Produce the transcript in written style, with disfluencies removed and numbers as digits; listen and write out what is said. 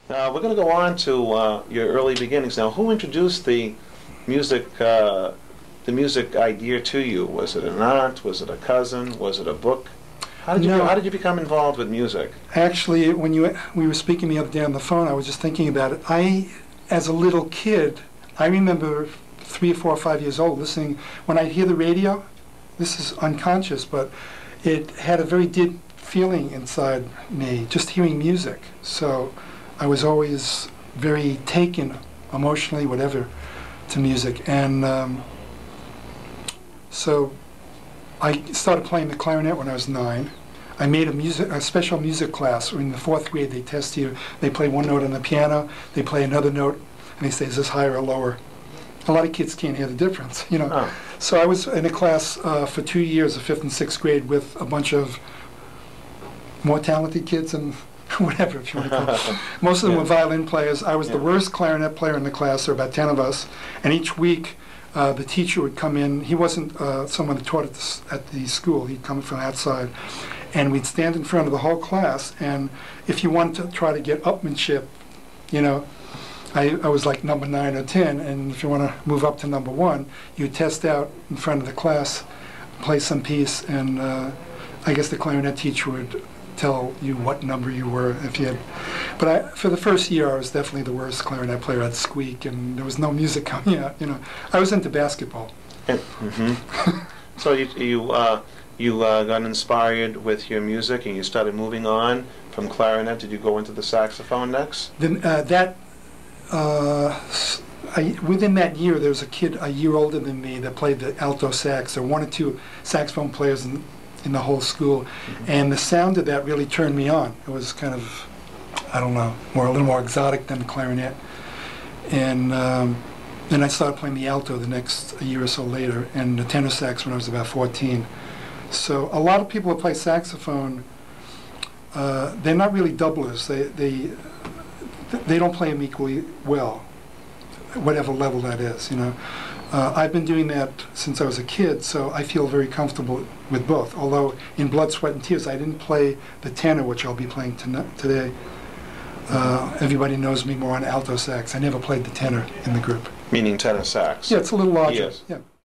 We're going to go on to your early beginnings now. Who introduced the music idea to you? Was it an aunt? Was it a cousin? Was it a book? No. How did you become involved with music? Actually, when we were speaking the other day on the phone, I was just thinking about it. As a little kid, I remember 3 or 4 or 5 years old listening, when I hear the radio, this is unconscious, but it had a very deep feeling inside me, just hearing music. So I was always very taken, emotionally, whatever, to music. And so I started playing the clarinet when I was 9. I made a special music class. In the 4th grade, they test you. They play one note on the piano, they play another note, and they say, is this higher or lower? A lot of kids can't hear the difference, you know. Oh. So I was in a class for 2 years, the 5th and 6th grade, with a bunch of more talented kids and whatever, if you want to call it. Most of them were violin players. I was the worst clarinet player in the class. There were about 10 of us. And each week, the teacher would come in. He wasn't someone that taught at the school. He'd come from outside. And we'd stand in front of the whole class. And if you wanted to try to get upmanship, you know, I was like number 9 or 10. And if you want to move up to number 1, you test out in front of the class, play some piece, and I guess the clarinet teacher would tell you what number you were if you had. But for the first year, I was definitely the worst clarinet player. I'd squeak, and there was no music coming out. You know, I was into basketball. So you got inspired with your music, and you started moving on from clarinet. Did you go into the saxophone next? Then within that year, there was a kid a year older than me that played the alto sax. There were 1 or 2 saxophone players in the whole school, and the sound of that really turned me on. It was kind of, I don't know, a little more exotic than the clarinet. And then I started playing the alto the next a year or so later, and the tenor sax when I was about 14. So a lot of people who play saxophone, they're not really doublers. They don't play them equally well, whatever level that is, you know. I've been doing that since I was a kid, so I feel very comfortable with both. Although in Blood, Sweat, and Tears, I didn't play the tenor, which I'll be playing today. Everybody knows me more on alto sax. I never played the tenor in the group. Meaning tenor sax? Yeah, it's a little larger. Yes. Yeah.